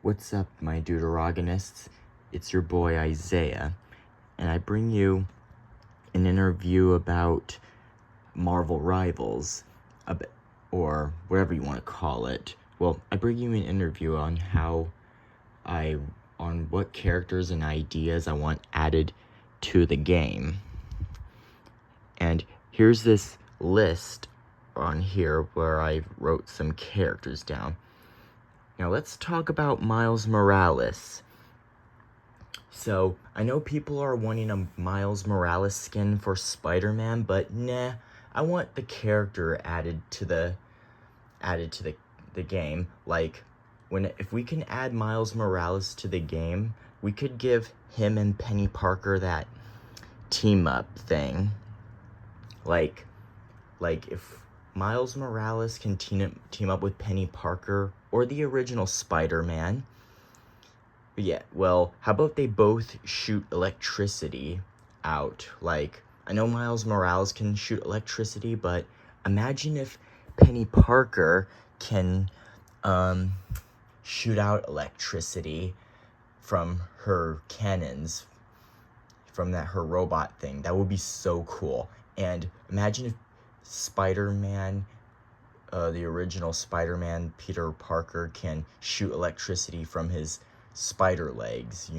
What's up, my deuterogonists? It's your boy Isaiah, and I bring you an interview about Marvel Rivals, or whatever you want to call it. Well, I bring you an interview on on what characters and ideas I want added to the game. And here's this list on here where I wrote some characters down. Now let's talk about Miles Morales. So, I know people are wanting a Miles Morales skin for Spider-Man, but nah, I want the character added to the game. Like, if we can add Miles Morales to the game, we could give him and Penny Parker that team up thing. Like if Miles Morales can team up with Penny Parker or the original Spider-Man. Yeah, well, how about they both shoot electricity out? Like, I know Miles Morales can shoot electricity, but imagine if Penny Parker can shoot out electricity from her cannons, from her robot thing. That would be so cool. And imagine if Spider-Man, the original Spider-Man, Peter Parker, can shoot electricity from his spider legs,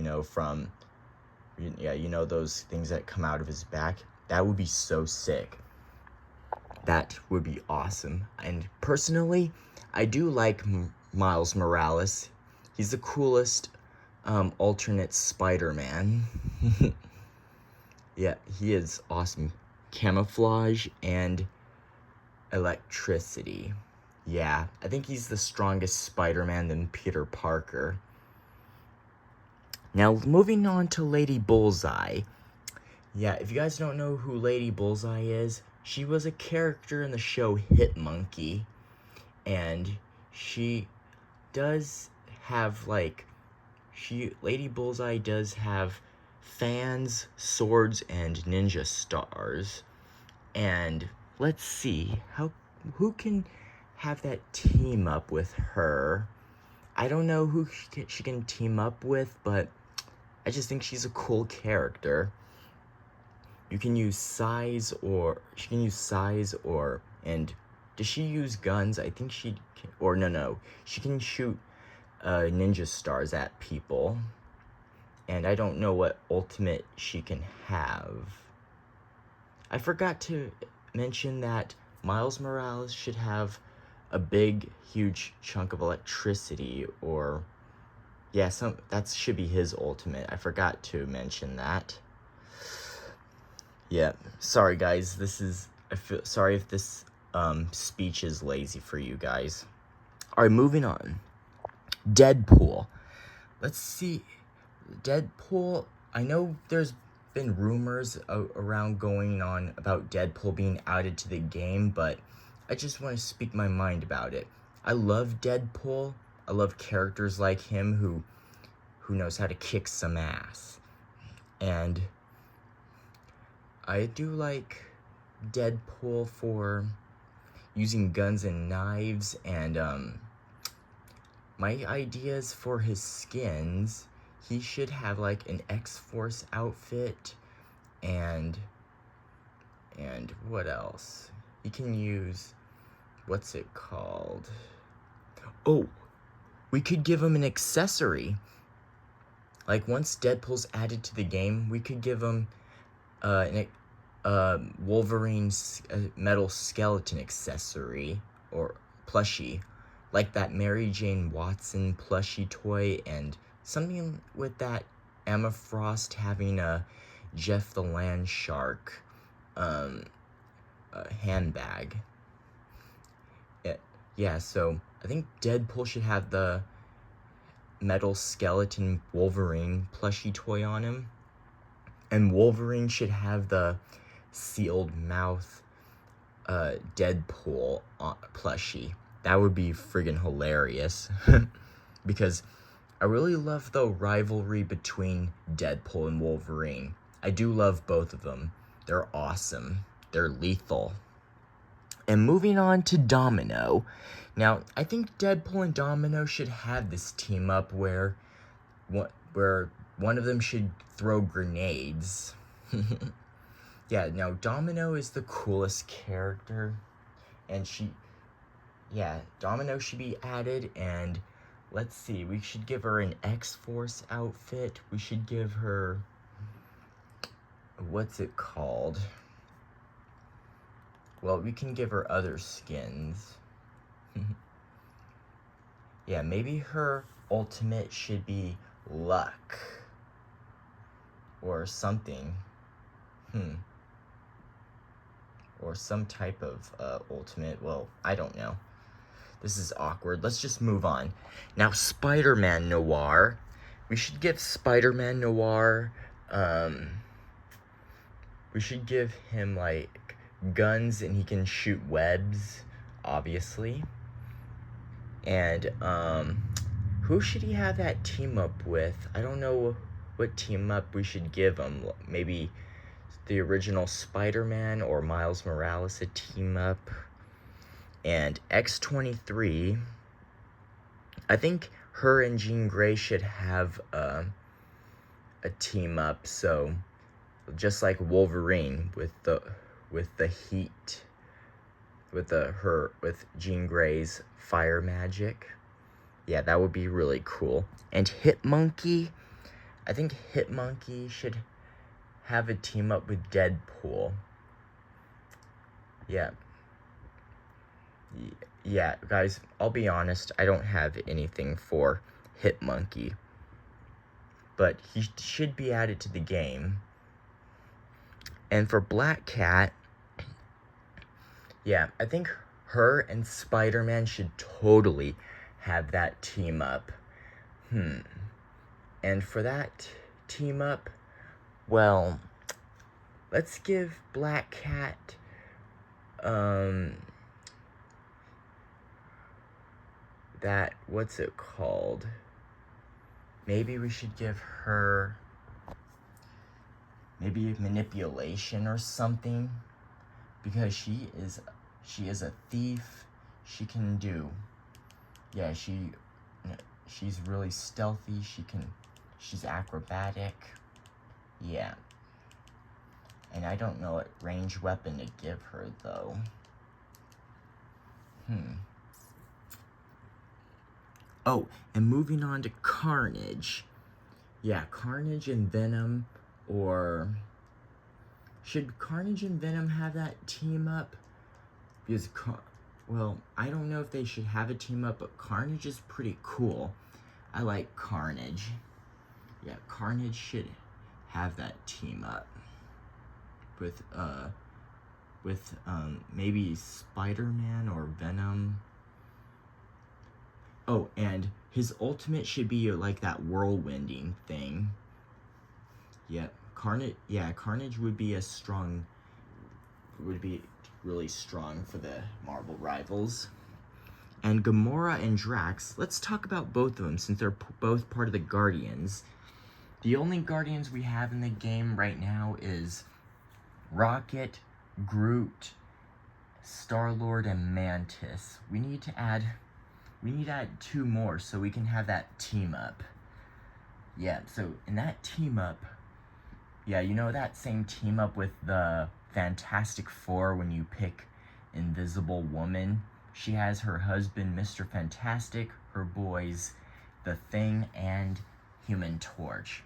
those things that come out of his back. That would be so sick. That would be awesome. And personally, I do like Miles Morales. He's the coolest alternate Spider-Man. Yeah, he is awesome. Camouflage and electricity. Yeah, I think he's the strongest Spider-Man than Peter Parker. Now, moving on to Lady Bullseye. Yeah, if you guys don't know who Lady Bullseye is, she was a character in the show Hit Monkey. And she does have, Lady Bullseye does have fans, swords, and ninja stars. And let's see, who can have that team up with her? I don't know who she can team up with, but I just think she's a cool character. You can use size, and does she use guns? I think she can, or no, she can shoot ninja stars at people. And I don't know what ultimate she can have. I forgot to mention that Miles Morales should have a big, huge chunk of electricity, or that should be his ultimate. I forgot to mention that. Yeah, sorry guys, sorry if this speech is lazy for you guys. Alright, moving on. Deadpool. Let's see. Deadpool, I know there's been rumors around going on about Deadpool being added to the game, but I just want to speak my mind about it. I love Deadpool. I love characters like him who knows how to kick some ass. And I do like Deadpool for using guns and knives, and my ideas for his skins, he should have like an X-Force outfit, and what else? He can use, what's it called? Oh, we could give him an accessory. Like, once Deadpool's added to the game, we could give him Wolverine's metal skeleton accessory, or plushie, like that Mary Jane Watson plushie toy, and something with that Emma Frost having a Jeff the Land Shark handbag. Yeah, so I think Deadpool should have the metal skeleton Wolverine plushie toy on him, and Wolverine should have the sealed mouth Deadpool plushie. That would be friggin' hilarious. Because I really love the rivalry between Deadpool and Wolverine. I do love both of them. They're awesome. They're lethal. And moving on to Domino. Now, I think Deadpool and Domino should have this team up where one of them should throw grenades. Yeah, now Domino is the coolest character, and Domino should be added, and let's see, we should give her an X-Force outfit. We should give her, what's it called? Well, we can give her other skins. Yeah, maybe her ultimate should be luck. Or something. Or some type of ultimate. Well, I don't know. This is awkward. Let's just move on. Now, Spider-Man Noir. We should give Spider-Man Noir, we should give him, like, guns and he can shoot webs, obviously. And, who should he have that team up with? I don't know what team up we should give him. Maybe the original Spider-Man or Miles Morales a team up. And X-23, I think her and Jean Grey should have a team up. So just like Wolverine with the heat, with Jean Grey's fire magic. Yeah, that would be really cool. And Hitmonkey, I think Hitmonkey should have a team up with Deadpool. Yeah, guys, I'll be honest, I don't have anything for Hitmonkey, but he should be added to the game. And for Black Cat, yeah, I think her and Spider-Man should totally have that team up. And for that team up, well, let's give Black Cat, that, what's it called? Maybe we should give her, maybe manipulation or something, because she is a thief. She can do, yeah, she's really stealthy. She's acrobatic. Yeah. And I don't know what range weapon to give her, though. Oh, and moving on to Carnage. Yeah, Carnage and Venom, or should Carnage and Venom have that team up? Because, well, I don't know if they should have a team up, but Carnage is pretty cool. I like Carnage. Yeah, Carnage should have that team up with maybe Spider-Man or Venom. Oh, and his ultimate should be like that whirlwinding thing. Yeah, Carnage would be really strong for the Marvel Rivals. And Gamora and Drax, let's talk about both of them since they're both part of the Guardians. The only Guardians we have in the game right now is Rocket, Groot, Star-Lord, and Mantis. We need to add 2 more so we can have that team up. Yeah, so in that team up, yeah, you know that same team up with the Fantastic Four when you pick Invisible Woman? She has her husband, Mr. Fantastic, her boys, The Thing, and Human Torch.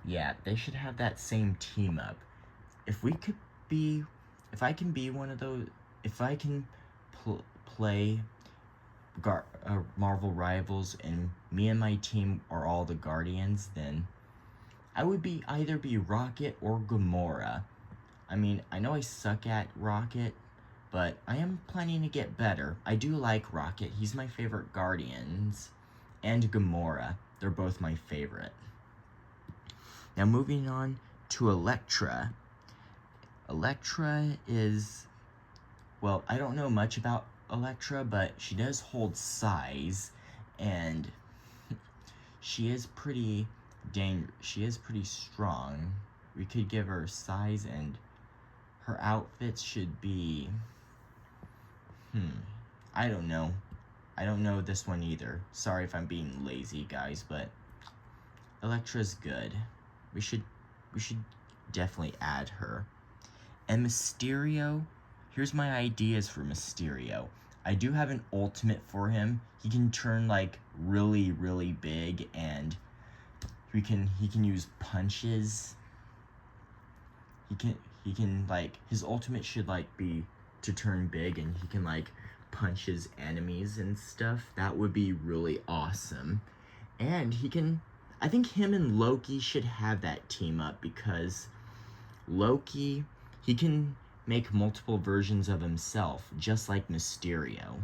Yeah, they should have that same team up. If I can be one of those, if I can play Marvel Rivals and me and my team are all the Guardians, then I would either be Rocket or Gamora. I mean, I know I suck at Rocket, but I am planning to get better. I do like Rocket. He's my favorite Guardians. And Gamora. They're both my favorite. Now moving on to Elektra. Elektra is, well, I don't know much about Elektra, but she does hold size, and she is pretty strong. We could give her size, and her outfits should be, I don't know. I don't know this one either. Sorry if I'm being lazy, guys, but Elektra's good. We should definitely add her. And Mysterio, here's my ideas for Mysterio. I do have an ultimate for him. He can turn like really, really big, and he can use punches. He can like, his ultimate should like be to turn big, and he can like punch his enemies and stuff. That would be really awesome. And I think him and Loki should have that team up, because Loki, he can make multiple versions of himself, just like Mysterio.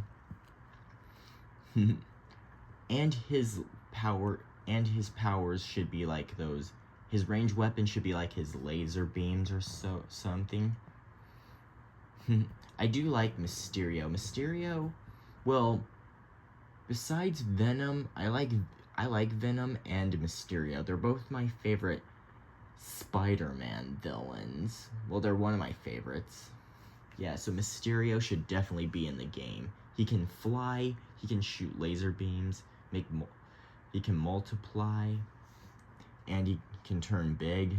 And his powers should be like those. His ranged weapon should be like his laser beams or something. I do like Mysterio. Mysterio, well, besides Venom, I like Venom and Mysterio. They're both my favorite Spider-Man villains. Well, they're one of my favorites. Yeah, so Mysterio should definitely be in the game. He can fly, he can shoot laser beams, he can multiply, and he can turn big.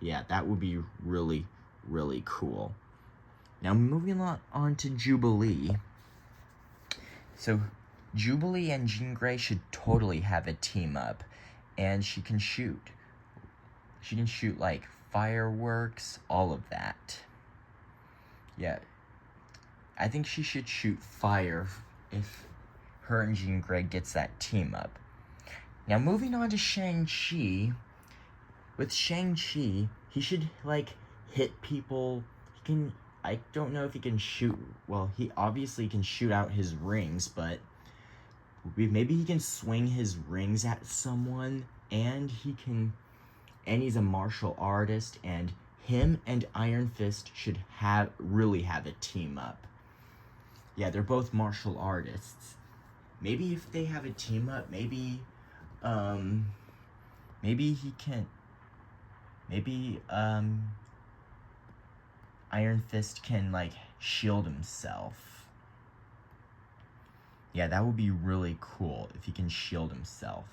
Yeah, that would be really, really cool. Now, moving on to Jubilee. So, Jubilee and Jean Grey should totally have a team up, and she can shoot. She can shoot like fireworks, all of that. Yeah, I think she should shoot fire if her and Jean Grey gets that team up. Now, moving on to Shang-Chi. With Shang-Chi, he should like hit people. I don't know if he can shoot. Well, he obviously can shoot out his rings, but maybe he can swing his rings at someone, and he's a martial artist, and him and Iron Fist should really have a team up. Yeah, they're both martial artists. Maybe if they have a team up, maybe Iron Fist can like shield himself. Yeah, that would be really cool if he can shield himself.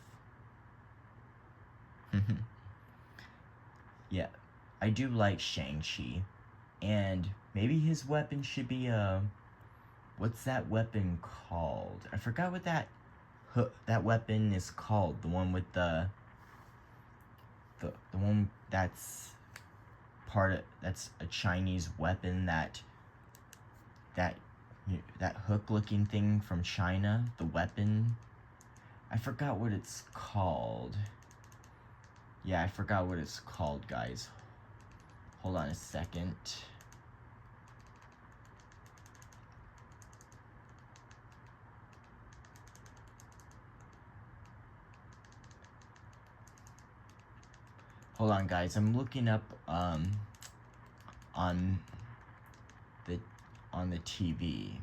Yeah, I do like Shang-Chi, and maybe his weapon should be what's that weapon called? I forgot what that weapon is called. The one with the one that's a Chinese weapon, that hook-looking thing from China. The weapon, I forgot what it's called. Yeah, I forgot what it's called, guys. Hold on a second. Hold on, guys. I'm looking up on the TV.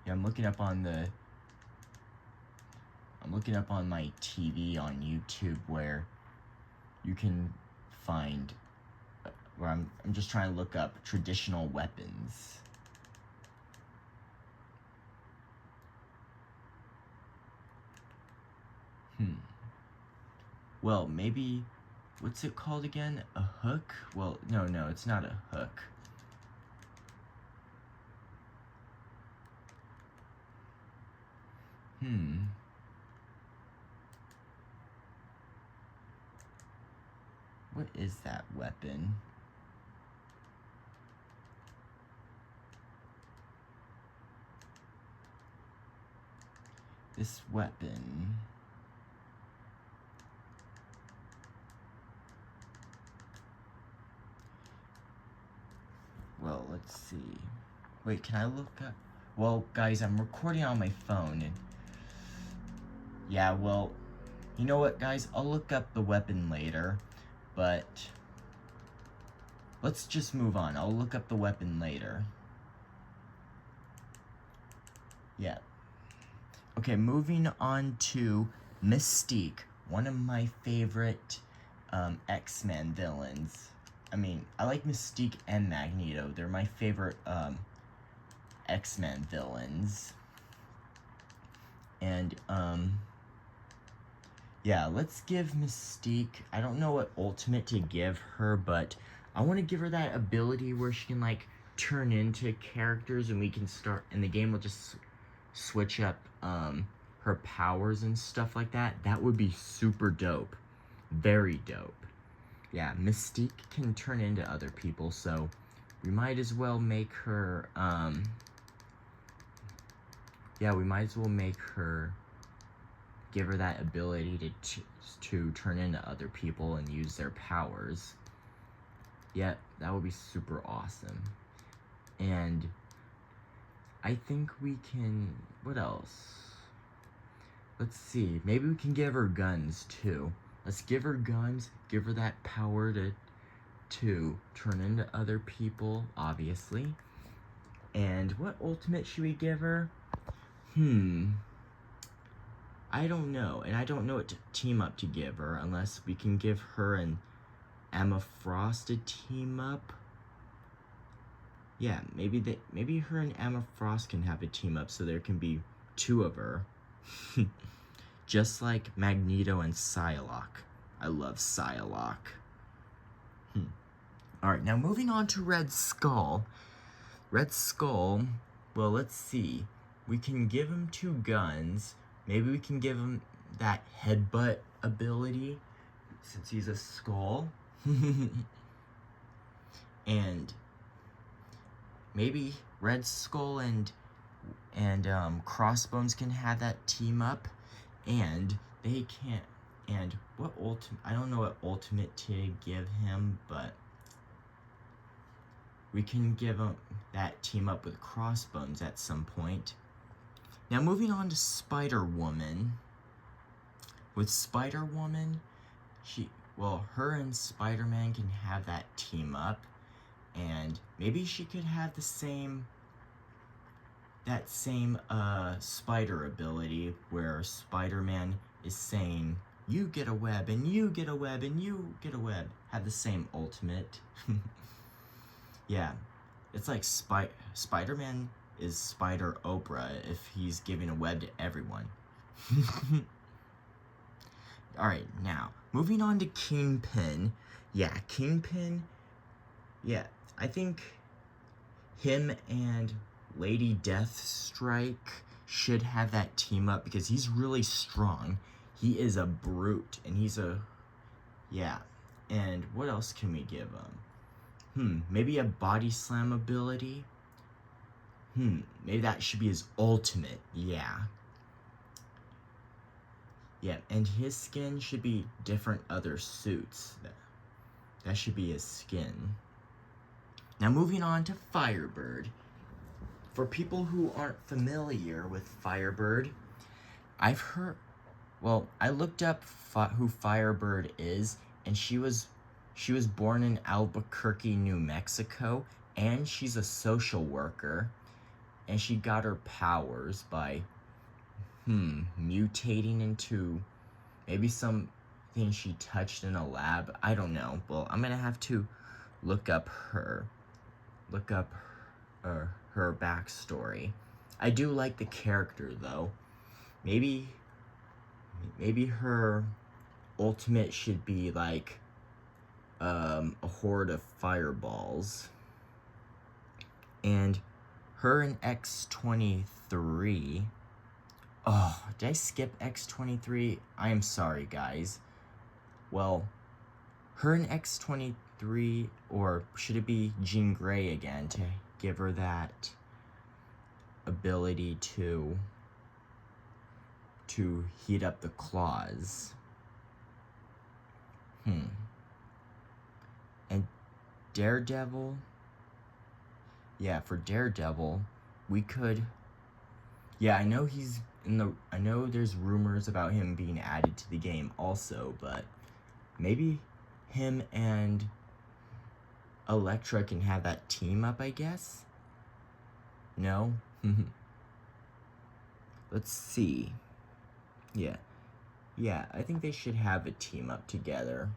Yeah, I'm looking up on my TV on YouTube, where you can find, where I'm just trying to look up traditional weapons. Well, maybe, what's it called again? A hook? Well, no, it's not a hook. What is that weapon? This weapon. Well, let's see. Wait, can I look up? Well, guys, I'm recording on my phone, and yeah, well, you know what, guys? I'll look up the weapon later, but let's just move on. I'll look up the weapon later. Yeah. Okay, moving on to Mystique, one of my favorite X-Men villains. I mean, I like Mystique and Magneto. They're my favorite X-Men villains. And, yeah, let's give Mystique, I don't know what ultimate to give her, but I want to give her that ability where she can, like, turn into characters, and we can start, and the game will just switch up, her powers and stuff like that. That would be super dope. Very dope. Yeah, Mystique can turn into other people, so we might as well make her, yeah, we might as well make her, give her that ability to turn into other people and use their powers. Yeah, that would be super awesome. And I think we can, what else? Let's see, maybe we can give her guns too. Let's give her guns, give her that power to turn into other people, obviously. And what ultimate should we give her? I don't know, and I don't know what team up to give her, unless we can give her an Emma Frost a team up. Yeah, maybe her and Emma Frost can have a team up, so there can be two of her. Just like Magneto and Psylocke. I love Psylocke. Alright, now moving on to Red Skull. Red Skull, well, let's see. We can give him two guns. Maybe we can give him that headbutt ability, since he's a skull. And maybe Red Skull and Crossbones can have that team up, and they can't. And what ultimate? I don't know what ultimate to give him, but we can give him that team up with Crossbones at some point. Now moving on to Spider-Woman. With Spider-Woman, her and Spider-Man can have that team up, and maybe she could have that same spider ability where Spider-Man is saying, you get a web, and you get a web, and you get a web. Have the same ultimate. Yeah, it's like Spider-Man is Spider Oprah if he's giving a web to everyone. Alright, now, moving on to Kingpin. Yeah, Kingpin, yeah, I think him and Lady Deathstrike should have that team up because he's really strong. He is a brute, and yeah. And what else can we give him? Maybe a body slam ability? Maybe that should be his ultimate, yeah. Yeah, and his skin should be different other suits. That should be his skin. Now moving on to Firebird. For people who aren't familiar with Firebird, I looked up who Firebird is, and she was born in Albuquerque, New Mexico, and she's a social worker, and she got her powers by, mutating into maybe something she touched in a lab. I don't know. Well, I'm gonna have to look up her backstory. I do like the character though. Maybe her ultimate should be like a horde of fireballs. And her and X-23. Oh, did I skip X-23? I am sorry, guys. Well, her and X-23, or should it be Jean Grey again, to give her that ability to heat up the claws. And Daredevil, yeah, for Daredevil, we could, yeah, I know there's rumors about him being added to the game also, but maybe him and Elektra can have that team up, I guess? No? Let's see. Yeah, I think they should have a team up together.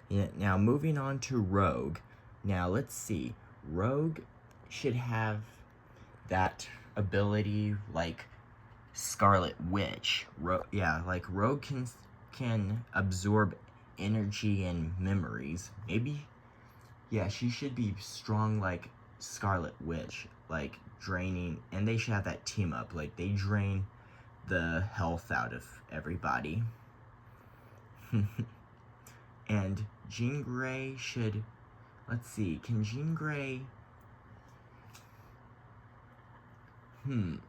Yeah, now moving on to Rogue. Now let's see. Rogue, should have that ability like Scarlet Witch. Like Rogue can absorb energy and memories. Maybe, yeah, she should be strong like Scarlet Witch, like draining, and they should have that team up. Like they drain the health out of everybody. And Jean Grey should, let's see, can Jean Grey,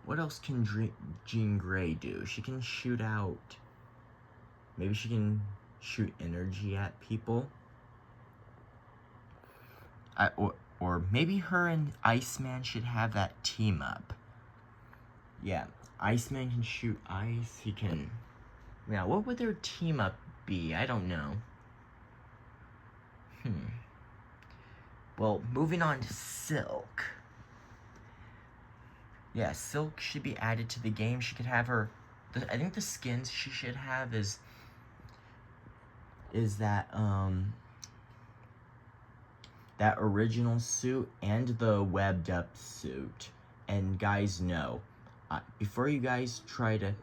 what else can Jean Grey do? She can shoot out, maybe she can shoot energy at people. Or maybe her and Iceman should have that team up. Yeah, Iceman can shoot ice, he can, yeah, what would their team up be? I don't know. Well, moving on to Silk. Yeah, Silk should be added to the game. She could have her, I think the skins she should have is that, that original suit and the webbed up suit. And guys, no, before you guys try to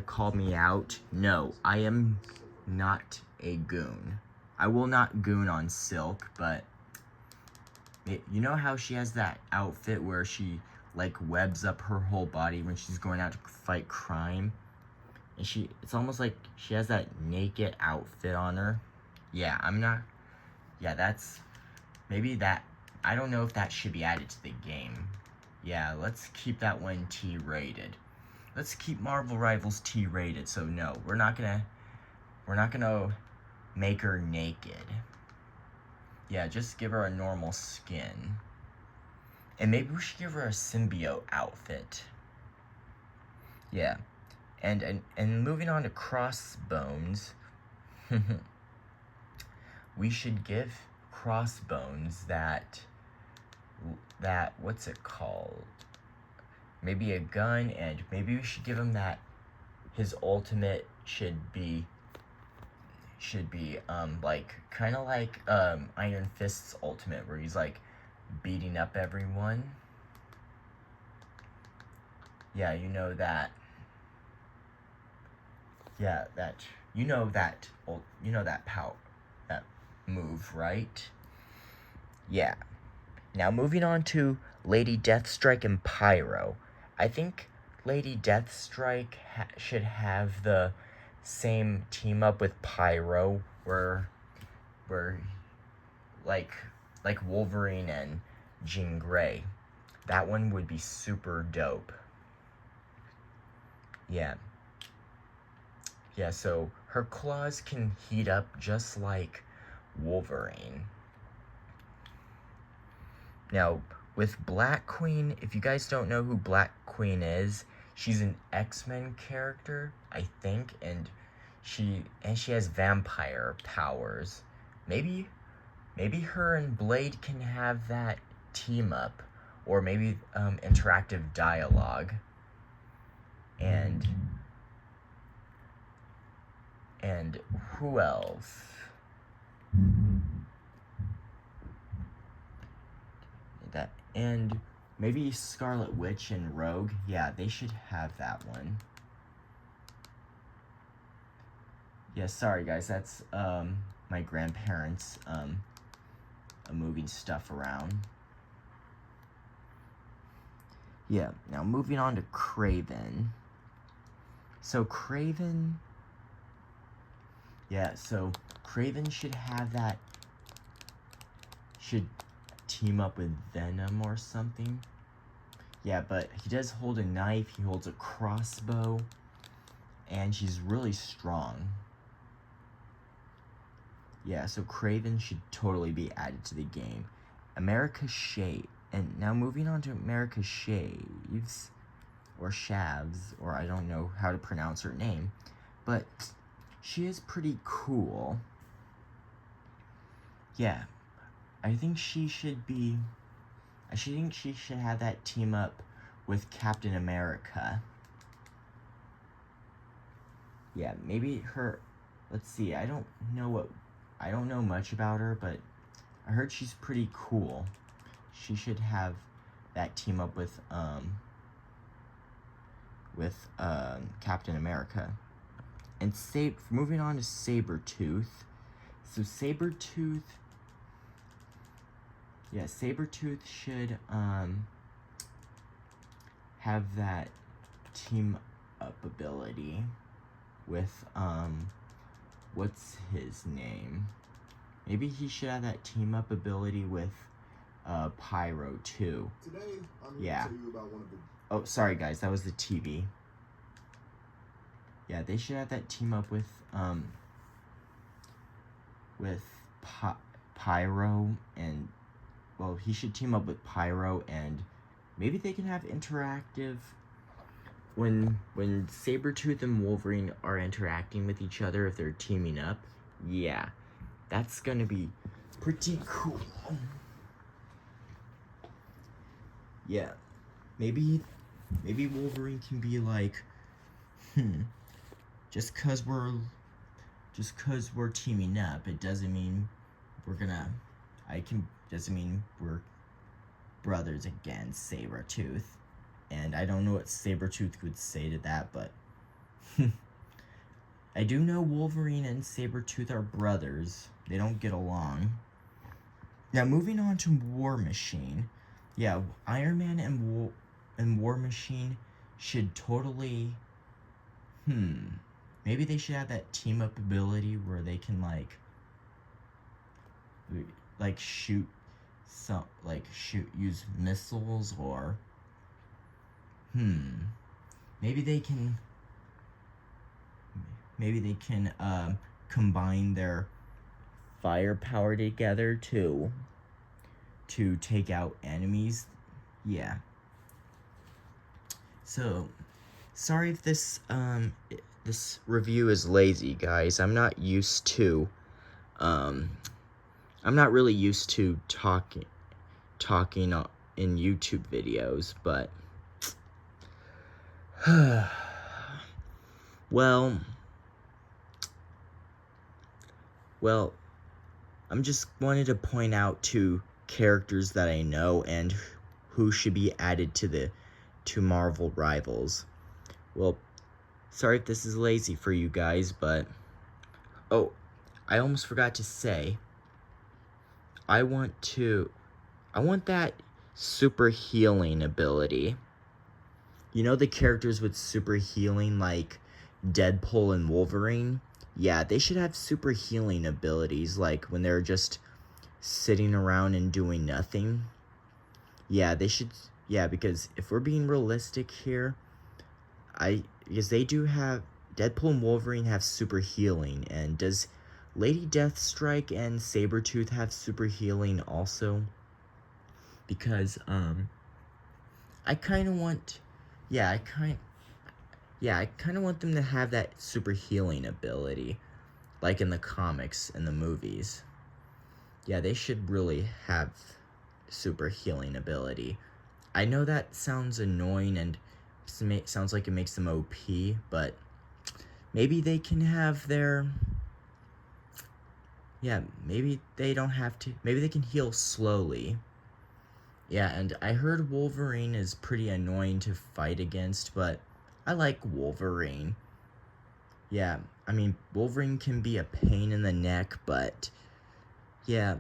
call me out, no, I am not a goon. I will not goon on Silk, but you know how she has that outfit where she like webs up her whole body when she's going out to fight crime? And it's almost like she has that naked outfit on her. Yeah, maybe that, I don't know if that should be added to the game. Yeah, let's keep that one T-rated. Let's keep Marvel Rivals T-rated, so no, we're not gonna make her naked. Yeah, just give her a normal skin. And maybe we should give her a symbiote outfit. Yeah. And moving on to Crossbones, we should give Crossbones that, what's it called? Maybe a gun, and maybe we should give him that, his ultimate should be like, kind of like, Iron Fist's ultimate, where he's, like, beating up everyone. Yeah, you know that. Yeah, you know that move, right? Yeah. Now, moving on to Lady Deathstrike and Pyro. I think Lady Deathstrike should have the same team up with Pyro, where like Wolverine and Jean Grey. That one would be super dope. Yeah. Yeah, so her claws can heat up just like Wolverine. Now, with Black Queen, if you guys don't know who Black Queen is, she's an X-Men character, I think, and she has vampire powers. Maybe her and Blade can have that team up, or maybe interactive dialogue. And who else? And maybe Scarlet Witch and Rogue. Yeah, they should have that one. Yeah, sorry guys, that's my grandparents moving stuff around. Yeah, now moving on to Kraven. So Kraven should have that, should team up with Venom or something. Yeah, but he does hold a knife, he holds a crossbow, and she's really strong. Yeah, so Kraven should totally be added to the game. America Shade. And now moving on to America Shaves, or Shavs, or I don't know how to pronounce her name, but she is pretty cool. Yeah, I think she should have that team up with Captain America. Yeah, maybe her, let's see, I don't know much about her, but I heard she's pretty cool. she should have that team up with Captain America. And moving on to Sabretooth. So Sabretooth should have that team up ability with what's his name? Maybe he should have that team up ability with Pyro too. Today I'm going to tell you about one of the... Oh, sorry guys, that was the TV. Yeah, they should have that team up with Pyro, and well, he should team up with Pyro, and maybe they can have interactive when Sabretooth and Wolverine are interacting with each other if they're teaming up. Yeah, that's gonna be pretty cool. Yeah, maybe Wolverine can be like, just cause we're teaming up, it doesn't mean doesn't mean we're brothers against Sabretooth. And I don't know what Sabretooth would say to that, but I do know Wolverine and Sabretooth are brothers. They don't get along. Now, moving on to War Machine. Yeah, Iron Man and War Machine should totally... Maybe they should have that team-up ability where they can, use missiles, or... Maybe they can combine their firepower together to take out enemies. Yeah. So, sorry if this review is lazy, guys. I'm not really used to talking in YouTube videos, but well, I'm just wanted to point out two characters that I know and who should be added to Marvel Rivals. Well, sorry if this is lazy for you guys, but oh, I almost forgot to say, I want that super healing ability. You know the characters with super healing like Deadpool and Wolverine? Yeah, they should have super healing abilities, like when they're just sitting around and doing nothing. Yeah, they should. Yeah, because if we're being realistic here, because they do have, Deadpool and Wolverine have super healing, and does Lady Deathstrike and Sabretooth have super healing also? Because I kind of want them to have that super healing ability, like in the comics and the movies. Yeah, they should really have super healing ability. I know that sounds annoying and sounds like it makes them OP, but maybe they can have their... Yeah, maybe they don't have to... Maybe they can heal slowly. Yeah, and I heard Wolverine is pretty annoying to fight against, but I like Wolverine. Yeah, I mean, Wolverine can be a pain in the neck, but... Yeah,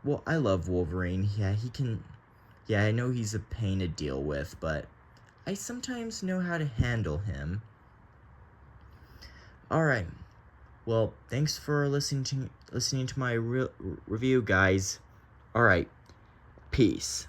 well, I love Wolverine. Yeah, he can... Yeah, I know he's a pain to deal with, but I sometimes know how to handle him. Alright. Well, thanks for listening to my review, guys. Alright. Peace.